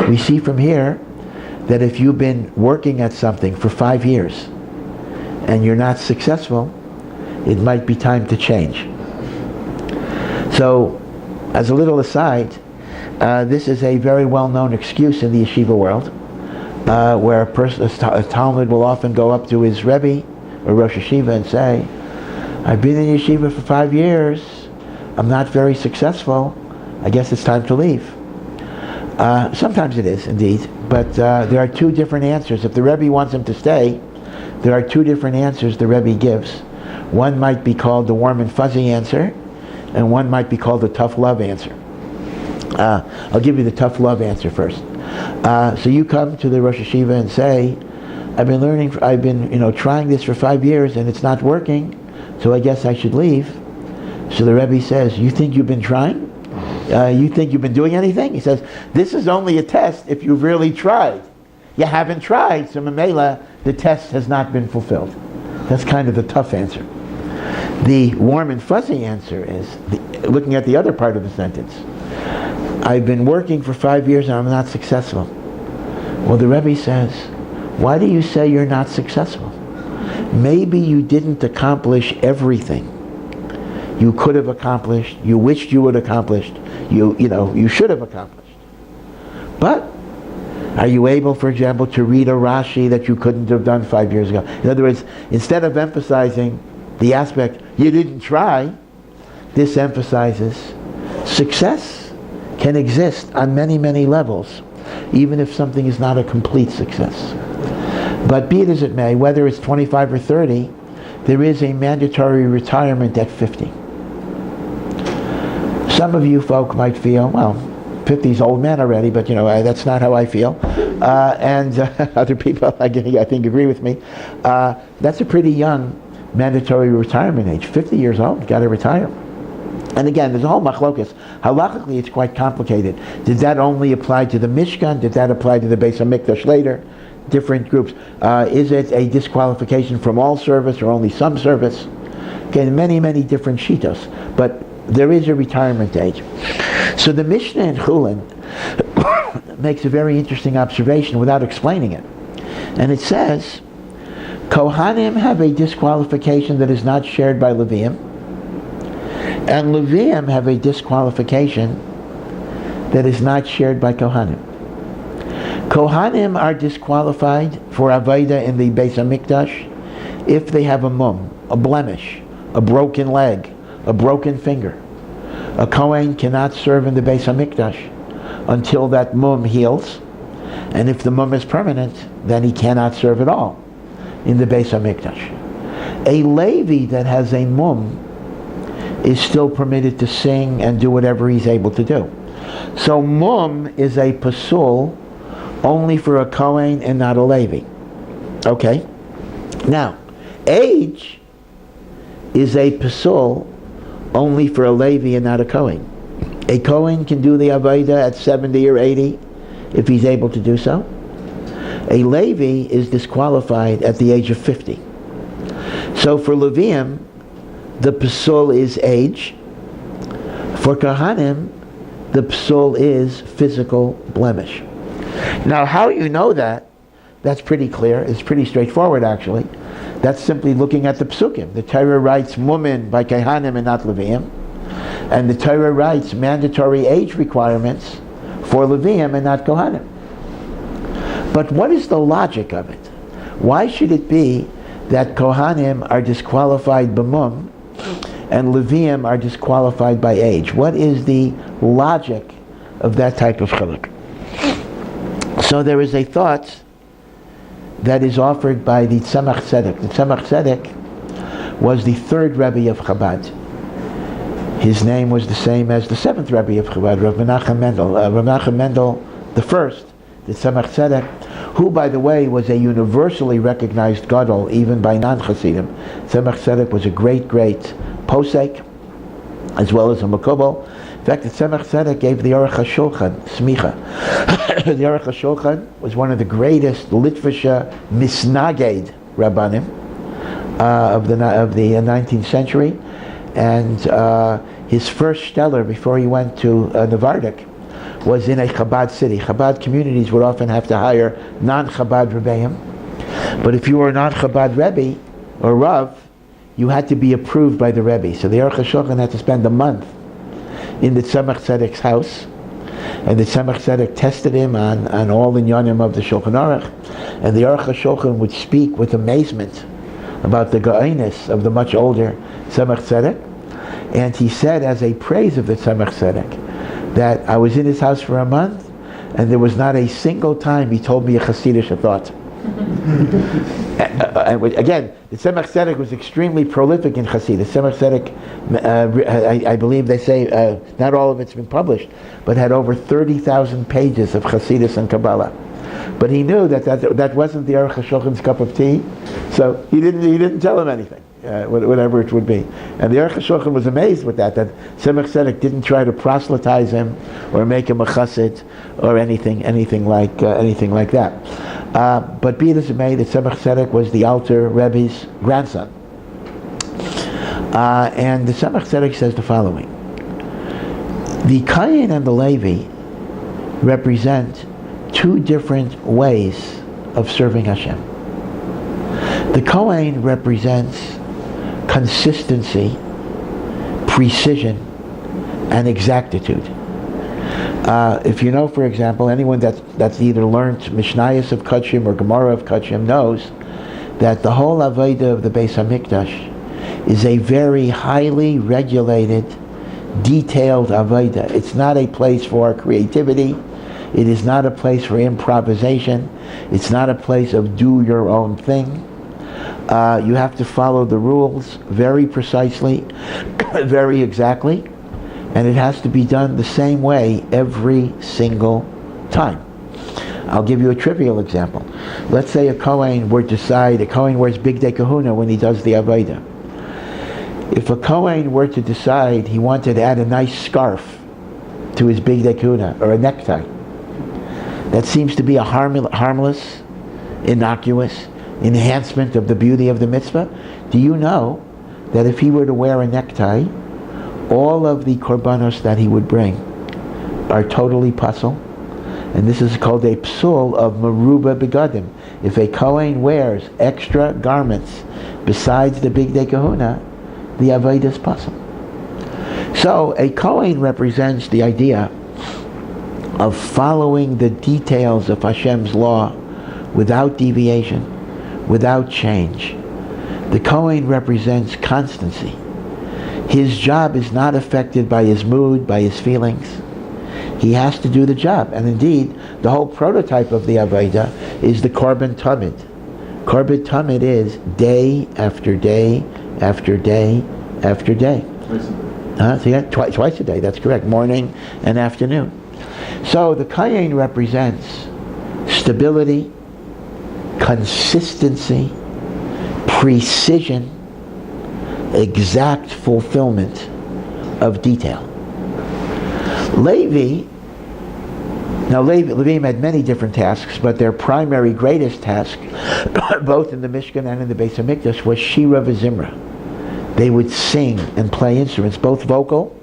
We see from here that if you've been working at something for 5 years and you're not successful, it might be time to change. So, as a little aside, this is a very well-known excuse in the yeshiva world, where a Talmud will often go up to his Rebbe or Rosh Yeshiva and say, I've been in yeshiva for 5 years, I'm not very successful, I guess it's time to leave. Sometimes it is, indeed, but there are two different answers. If the Rebbe wants him to stay, there are two different answers the Rebbe gives. One might be called the warm and fuzzy answer, and one might be called the tough love answer. I'll give you the tough love answer first. So you come to the Rosh Yeshiva and say, I've been trying this for 5 years and it's not working, so I guess I should leave. So the Rebbe says, you think you've been trying? You think you've been doing anything? He says, this is only a test if you've really tried. You haven't tried, so Mamela, the test has not been fulfilled. That's kind of the tough answer. The warm and fuzzy answer is, looking at the other part of the sentence, I've been working for 5 years and I'm not successful. Well, the Rebbe says, Why do you say you're not successful? Maybe you didn't accomplish everything you could have accomplished, you wished you would have accomplished, you should have accomplished. But are you able, for example, to read a Rashi that you couldn't have done 5 years ago? In other words, instead of emphasizing the aspect you didn't try, this emphasizes success can exist on many, many levels, even if something is not a complete success. But be it as it may, whether it's 25 or 30, there is a mandatory retirement at 50. Some of you folk might feel, well, 50 is old man already, but that's not how I feel. And other people, I think, agree with me. That's a pretty young mandatory retirement age. 50 years old, got to retire. And again, there's a whole machlokas. Halachically, it's quite complicated. Did that only apply to the Mishkan? Did that apply to the Beis HaMikdash later? Different groups. Is it a disqualification from all service or only some service? Okay, many, many different shitos. But there is a retirement age. So the Mishnah in Chulin makes a very interesting observation without explaining it. And it says, Kohanim have a disqualification that is not shared by Leviim, and Leviim have a disqualification that is not shared by Kohanim. Kohanim are disqualified for Avodah in the Beis HaMikdash if they have a mum, a blemish, a broken leg, a broken finger. A Kohen cannot serve in the Beis HaMikdash until that mum heals, and if the mum is permanent, then he cannot serve at all in the Beis HaMikdash. A Levi that has a mum is still permitted to sing and do whatever he's able to do. So mum is a pasul only for a Kohen and not a Levi. Okay? Now, age is a pasul only for a Levi and not a Kohen. A Kohen can do the Avodah at 70 or 80 if he's able to do so. A Levi is disqualified at the age of 50. So for Leviim, the pasul is age. For Kohanim, the pasul is physical blemish. Now, how you know that, that's pretty clear. It's pretty straightforward, actually. That's simply looking at the psukim. The Torah writes mumin by Kohanim and not Leviim, and the Torah writes mandatory age requirements for Leviim and not Kohanim. But what is the logic of it? Why should it be that Kohanim are disqualified b'mum and Leviim are disqualified by age? What is the logic of that type of chiluk? So there is a thought that is offered by the Tzemach Tzedek. The Tzemach Tzedek was the third Rebbe of Chabad. His name was the same as the seventh Rebbe of Chabad, Rav Menachem Mendel. Rav Menachem Mendel the first, the Tzemach Tzedek, who, by the way, was a universally recognized gadol even by non-Hasidim. Tzemach Tzedek was a great, great posek, as well as a makubal. In fact, the Tzemach Tzedek gave the Aruch HaShulchan smicha. The Aruch HaShulchan was one of the greatest Litvisha misnaged rabbanim of the 19th century, and his first stellar before he went to Navardik was in a Chabad city. Chabad communities would often have to hire non-Chabad rebbeim, but if you were a non-Chabad rebbe or rav, you had to be approved by the rebbe. So the Aruch HaShulchan had to spend a month in the Tzemach Tzedek's house, and the Tzemach Tzedek tested him on all the inyanim of the Shulchan Aruch, and the Aruch HaShulchan would speak with amazement about the ga'inus of the much older Tzemach Tzedek, and he said as a praise of the Tzemach Tzedek that I was in his house for a month and there was not a single time he told me a Hasidic thought. Again, the Tzemach Tzedek was extremely prolific in Hasidus. Tzemach Tzedek, I believe they say, not all of it's been published, but had over 30,000 pages of Hasidus and Kabbalah. But he knew that wasn't the Aruch HaShulchan's cup of tea, so he didn't tell him anything, whatever it would be. And the Aruch HaShulchan was amazed with that Tzemach Tzedek didn't try to proselytize him or make him a chassid or anything like that. But be it as it may, the Tzemach Tzedek was the Alter Rebbe's grandson. And the Tzemach Tzedek says the following: the Kohen and the Levi represent two different ways of serving Hashem. The Kohen represents consistency, precision, and exactitude. If you know, for example, anyone that's either learned Mishnayos of Kodshim or Gemara of Kodshim knows that the whole Avodah of the Beis HaMikdash is a very highly regulated, detailed Avodah. It's not a place for creativity. It is not a place for improvisation. It's not a place of do your own thing. You have to follow the rules very precisely, very exactly, and it has to be done the same way every single time. I'll give you a trivial example. Let's say a Kohen were to decide, a Kohen wears Bigdei Kahuna when he does the Avodah. If a Kohen were to decide he wanted to add a nice scarf to his Bigdei Kahuna, or a necktie, that seems to be a harmless, innocuous enhancement of the beauty of the mitzvah. Do you know that if he were to wear a necktie, all of the korbanos that he would bring are totally pasul? And this is called a psul of meruba begadim. If a Kohen wears extra garments besides the Bigdei Kahuna, the avodah is pasul. So a Kohen represents the idea of following the details of Hashem's law without deviation, without change. The Kohen represents constancy. His job is not affected by his mood, by his feelings. He has to do the job. And indeed, the whole prototype of the Avodah is the Korban Tamid. Korban Tamid is day after day after day after day. Twice a day, that's correct, morning and afternoon. So the Kohen represents stability, consistency, precision, exact fulfillment of detail. Levim had many different tasks, but their primary greatest task, both in the Mishkan and in the Beis HaMikdash, was Shira v'Zimra. They would sing and play instruments, both vocal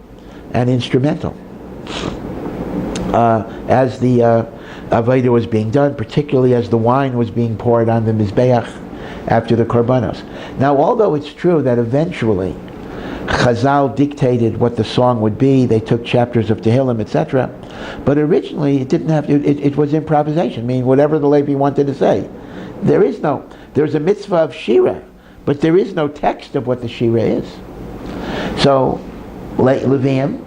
and instrumental. As the Avodah was being done, particularly as the wine was being poured on the Mizbeach after the Korbanos. Now, although it's true that eventually Chazal dictated what the song would be, they took chapters of Tehillim, etc., but originally it didn't have, it was improvisation, meaning whatever the Levi wanted to say. There's a mitzvah of Shira, but there is no text of what the Shira is. So, Levim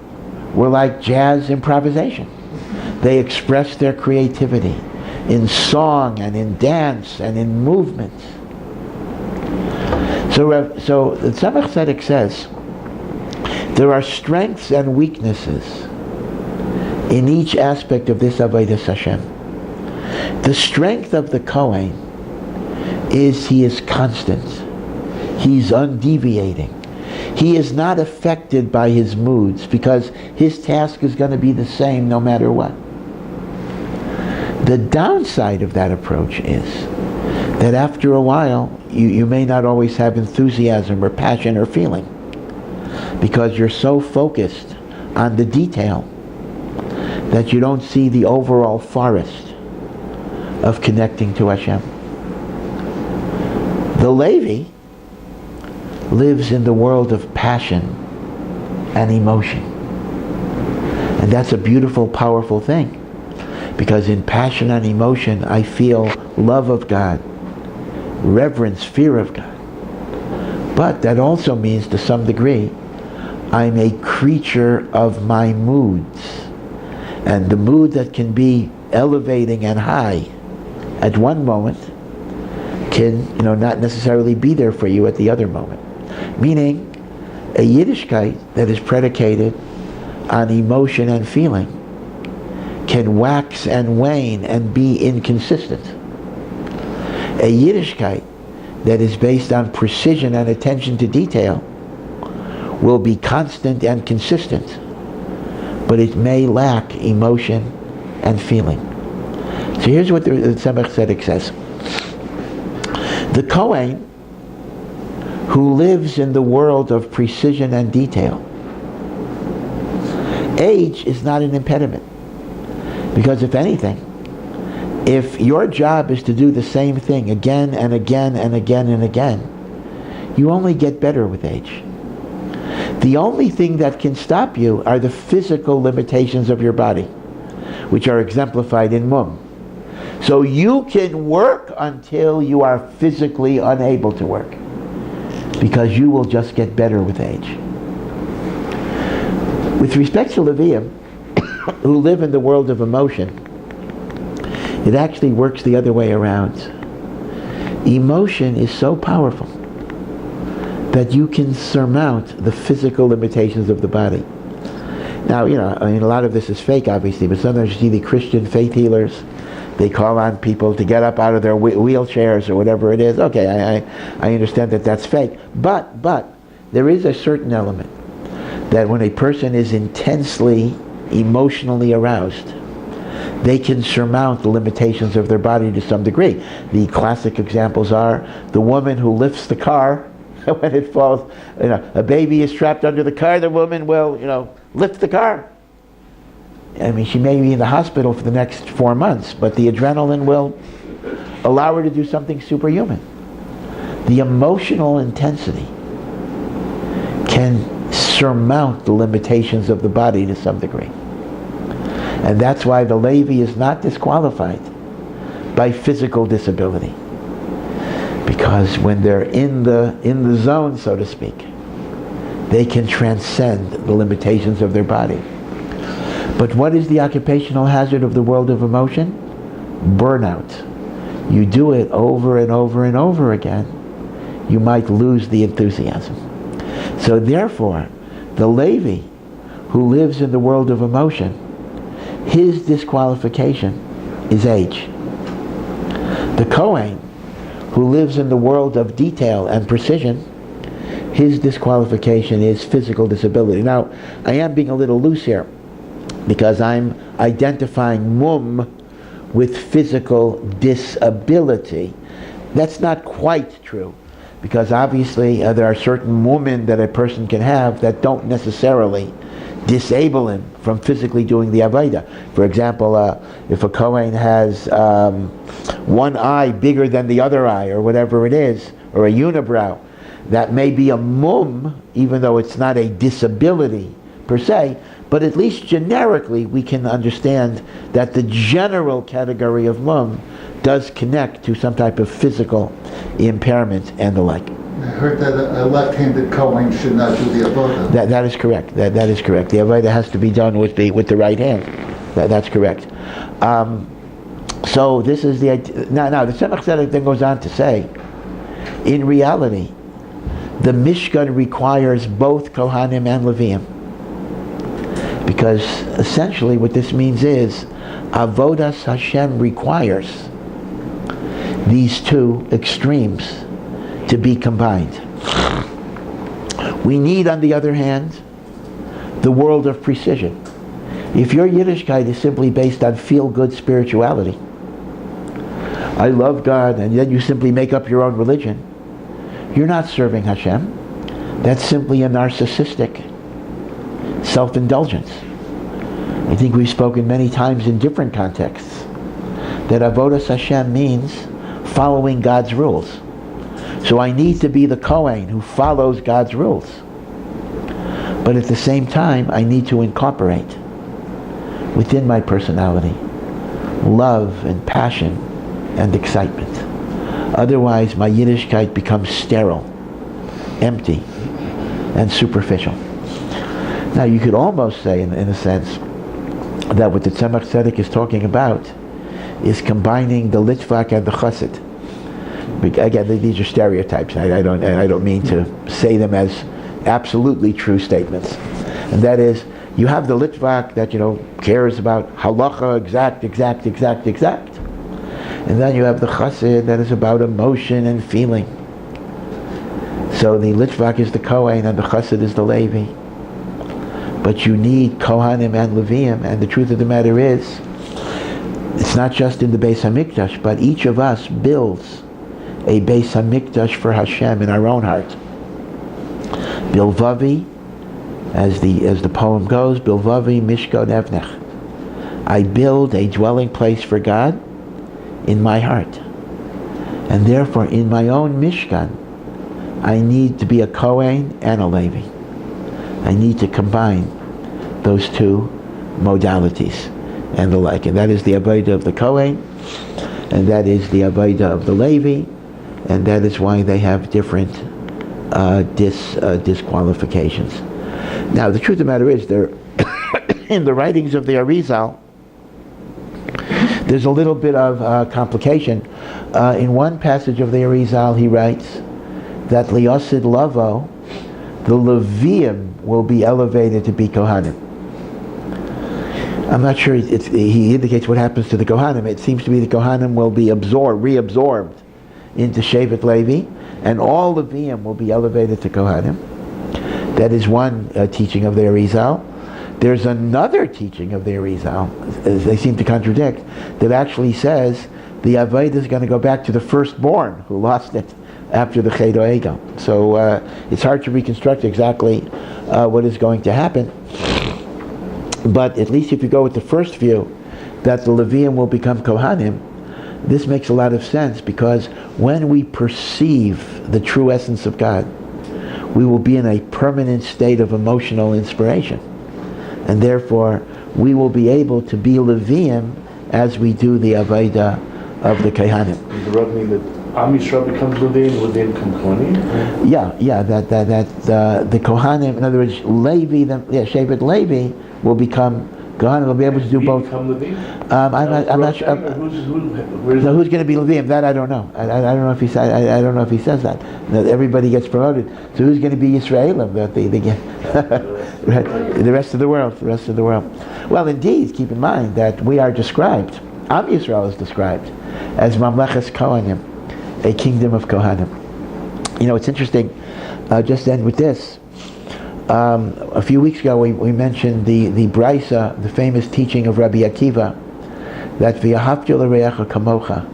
were like jazz improvisation. They expressed their creativity in song and in dance and in movement. So the Tzemach Tzedek says, there are strengths and weaknesses in each aspect of this Avodas Hashem. The strength of the Kohen is he is constant. He's undeviating. He is not affected by his moods because his task is going to be the same no matter what. The downside of that approach is that after a while you may not always have enthusiasm or passion or feeling because you're so focused on the detail that you don't see the overall forest of connecting to Hashem. The Levi lives in the world of passion and emotion. And that's a beautiful, powerful thing. Because in passion and emotion, I feel love of God, reverence, fear of God. But that also means, to some degree, I'm a creature of my moods. And the mood that can be elevating and high at one moment can, not necessarily be there for you at the other moment. Meaning, a Yiddishkeit that is predicated on emotion and feeling can wax and wane and be inconsistent. A Yiddishkeit that is based on precision and attention to detail will be constant and consistent, but it may lack emotion and feeling. So here's what the Tzemach Tzedek says. The Kohen who lives in the world of precision and detail, age is not an impediment. Because if anything, If your job is to do the same thing again and again and again and again, you only get better with age. The only thing that can stop you are the physical limitations of your body, which are exemplified in mum. So you can work until you are physically unable to work, because you will just get better with age. With respect to Levium, who live in the world of emotion, it actually works the other way around. Emotion is so powerful that you can surmount the physical limitations of the body. Now, a lot of this is fake, obviously, but sometimes you see the Christian faith healers, they call on people to get up out of their wheelchairs or whatever it is. Okay, I understand that that's fake. But there is a certain element that when a person is intensely emotionally aroused, they can surmount the limitations of their body to some degree. The classic examples are the woman who lifts the car when it falls. A baby is trapped under the car, the woman will, lift the car. I mean, she may be in the hospital for the next 4 months, but the adrenaline will allow her to do something superhuman. The emotional intensity can surmount the limitations of the body to some degree. And that's why the Levi is not disqualified by physical disability. Because when they're in the zone, so to speak, they can transcend the limitations of their body. But what is the occupational hazard of the world of emotion? Burnout. You do it over and over and over again, you might lose the enthusiasm. So therefore, the Levi who lives in the world of emotion, his disqualification is age. The Kohen who lives in the world of detail and precision, his disqualification is physical disability. Now, I am being a little loose here, because I'm identifying mum with physical disability. That's not quite true, because obviously there are certain women that a person can have that don't necessarily disable him from physically doing the avodah. For example, if a Kohen has one eye bigger than the other eye, or whatever it is, or a unibrow, that may be a mum, even though it's not a disability per se, but at least generically we can understand that the general category of mum does connect to some type of physical impairment and the like. I heard that a left-handed Kohen should not do the avodah. That is correct. That is correct. The avodah has to be done with the right hand. That's correct. So this is the idea. Now the Tzemach Tzedek then goes on to say, in reality, the Mishkan requires both Kohanim and Leviim, because essentially what this means is Avodas Hashem requires these two extremes to be combined. We need, on the other hand, the world of precision. If your Yiddishkeit is simply based on feel-good spirituality, I love God, and then you simply make up your own religion, you're not serving Hashem. That's simply a narcissistic self-indulgence. I think we've spoken many times in different contexts that Avodas Hashem means following God's rules. So I need to be the Kohen who follows God's rules. But at the same time, I need to incorporate within my personality love and passion and excitement. Otherwise, my Yiddishkeit becomes sterile, empty, and superficial. Now, you could almost say, in a sense, that what the Tzemach Tzedek is talking about is combining the Litvak and the Chassid. Again, these are stereotypes. I don't mean to say them as absolutely true statements. And that is, you have the Litvak that cares about halacha, exact. And then you have the Chassid that is about emotion and feeling. So the Litvak is the Kohen and the Chassid is the Levi. But you need Kohanim and Leviim, and the truth of the matter is, it's not just in the Beis HaMikdash, but each of us builds a Beis HaMikdash for Hashem in our own heart. Bilvavi, as the poem goes, Bilvavi Mishkan Evnech. I build a dwelling place for God in my heart. And therefore, in my own Mishkan, I need to be a Kohen and a Levi. I need to combine those two modalities and the like. And that is the Avodah of the Kohen, and that is the Avodah of the Levi, and that is why they have different disqualifications. Now, the truth of the matter is, there in the writings of the Arizal, there's a little bit of complication. In one passage of the Arizal, he writes that Liyosid Lavo, the Leviim will be elevated to be Kohanim. I'm not sure he indicates what happens to the Kohanim. It seems to be the Kohanim will be reabsorbed into Shevet Levi, and all Leviim will be elevated to Kohanim. That is one teaching of the Arizal. There's another teaching of the Arizal, as they seem to contradict, that actually says the Avodah is going to go back to the firstborn who lost it after the Ched Egel. So it's hard to reconstruct exactly what is going to happen. But at least if you go with the first view, that the Levium will become Kohanim, this makes a lot of sense, because when we perceive the true essence of God, we will be in a permanent state of emotional inspiration. And therefore, we will be able to be Levium as we do the Avodah of the Kohanim. Does the Rav mean that Am Yisrael becomes Leviim, Leviim become Kohanim? Yeah, that the Kohanim, in other words, Levi, Shevet Levi will become Kohanim. Will be able to do both. Become Leviim? I'm not sure. Who's going to be Leviim? That I don't know. I don't know if he said. I don't know if he says that. Everybody gets promoted. So who's going to be Yisraelim? The rest of the world. The rest of the world. Well, indeed, keep in mind that we are described. Am Yisrael is described as Mamleches Kohanim, a kingdom of Kohanim. You know, it's interesting. Just to end with this. A few weeks ago, we mentioned the Brisa, the famous teaching of Rabbi Akiva, that V'yahavta l'reacha kamocha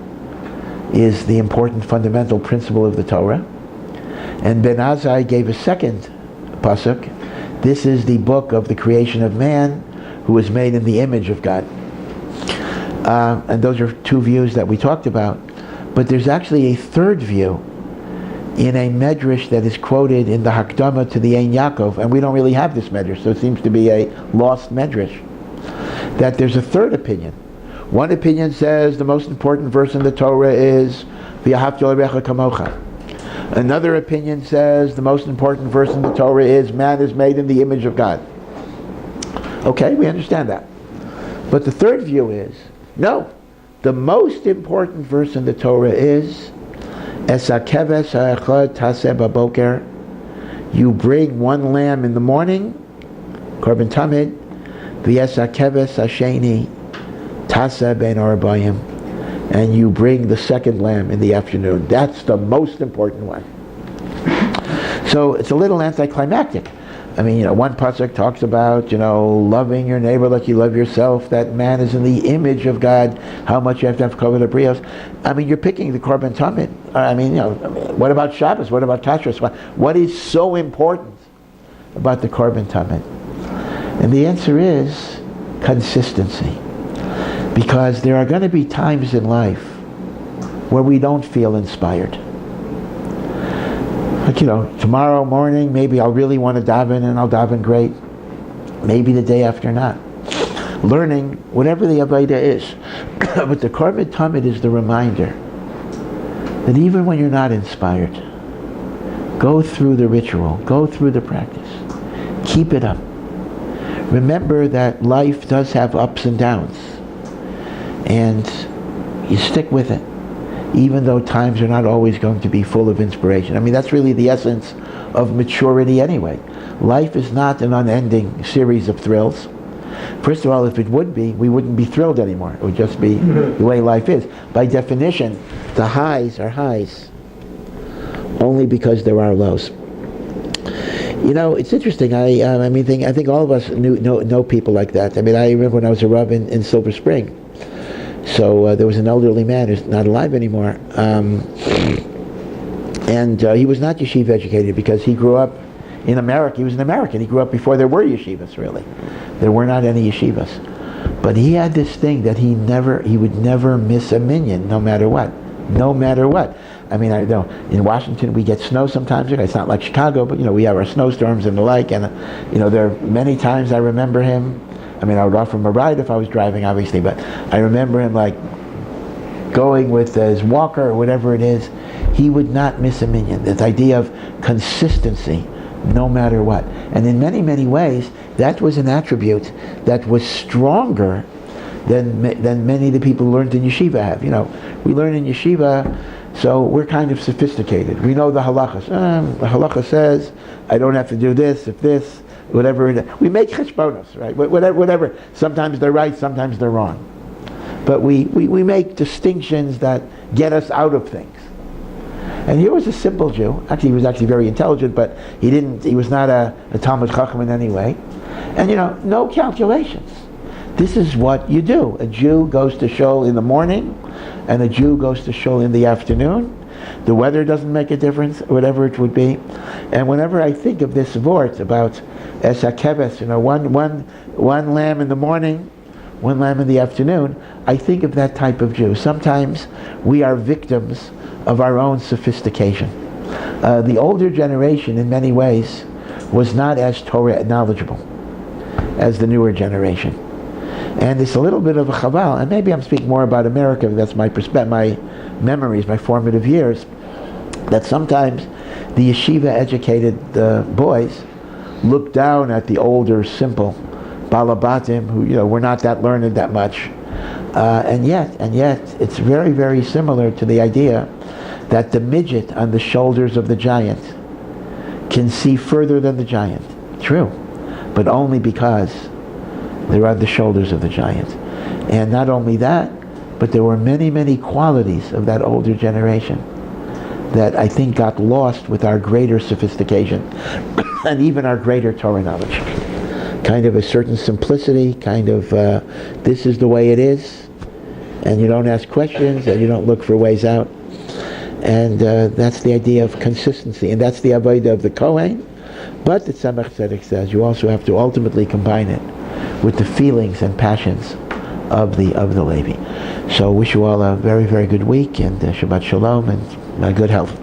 is the important fundamental principle of the Torah. And Ben Azai gave a second pasuk. This is the book of the creation of man, who was made in the image of God. And those are two views that we talked about. But there's actually a third view in a medrash that is quoted in the Hakdama to the Ein Yaakov, and we don't really have this medrash, so it seems to be a lost medrash, that there's a third opinion. One opinion says the most important verse in the Torah is V'yahavta l'reacha kamocha. Another opinion says the most important verse in the Torah is man is made in the image of God. Okay, we understand that. But the third view is, no, the most important verse in the Torah is Esakeves ha'echad taseh baboker. You bring one lamb in the morning, korban tamid, v'esakeves hasheni taseh ben arbayim, and you bring the second lamb in the afternoon. That's the most important one. So it's a little anticlimactic. I mean, one pasuk talks about, loving your neighbor like you love yourself, that man is in the image of God, how much you have to have kavod habrios. I mean, you're picking the korban tamid. What about Shabbos? What about Kashrus? What is so important about the korban tamid? And the answer is consistency. Because there are going to be times in life where we don't feel inspired. Like, tomorrow morning, maybe I'll really want to daven, and I'll daven great. Maybe the day after not. Learning whatever the Avodah is. But the Korban Tamid is the reminder that even when you're not inspired, go through the ritual, go through the practice. Keep it up. Remember that life does have ups and downs. And you stick with it, even though times are not always going to be full of inspiration. I mean, that's really the essence of maturity anyway. Life is not an unending series of thrills. First of all, if it would be, we wouldn't be thrilled anymore. It would just be the way life is. By definition, the highs are highs only because there are lows. It's interesting. I think all of us know people like that. I mean, I remember when I was a Rav in Silver Spring. So there was an elderly man who's not alive anymore, and he was not yeshiva educated because he grew up in America. He was an American. He grew up before there were yeshivas, really. There were not any yeshivas. But he had this thing that he would never miss a minyan, no matter what. No matter what. I mean, I know in Washington we get snow sometimes. It's not like Chicago, but we have our snowstorms and the like. And there are many times I remember him. I mean, I would offer him a ride if I was driving, obviously, but I remember him like going with his walker or whatever it is. He would not miss a minyan. This idea of consistency, no matter what. And in many, many ways, that was an attribute that was stronger than many of the people who learned in yeshiva have. We learn in yeshiva, so we're kind of sophisticated. We know the halachas. The halacha says, I don't have to do this, if this, whatever it is. We make cheshbonos, right? Whatever. Sometimes they're right, sometimes they're wrong. But we make distinctions that get us out of things. And here was a simple Jew. Actually, he was actually very intelligent, but he was not a Talmud Chacham in any way. And no calculations. This is what you do. A Jew goes to shul in the morning, and a Jew goes to shul in the afternoon. The weather doesn't make a difference, whatever it would be. And whenever I think of this vort about es hakeves, one lamb in the morning, one lamb in the afternoon, I think of that type of Jew. Sometimes we are victims of our own sophistication. The older generation, in many ways, was not as Torah knowledgeable as the newer generation. And it's a little bit of a chaval, and maybe I'm speaking more about America, that's my my memories, my formative years, that sometimes the yeshiva-educated boys look down at the older, simple balabatim, who were not that learned that much. And yet, it's very, very similar to the idea that the midget on the shoulders of the giant can see further than the giant. True, but only because they're on the shoulders of the giant. And not only that, but there were many, many qualities of that older generation that I think got lost with our greater sophistication and even our greater Torah knowledge. Kind of a certain simplicity, kind of this is the way it is, and you don't ask questions, and you don't look for ways out. And that's the idea of consistency, and that's the avodah of the Kohen. But the Tzemach Tzedek says you also have to ultimately combine it with the feelings and passions of the Levi. So wish you all a very, very good week, and Shabbat Shalom, and good health.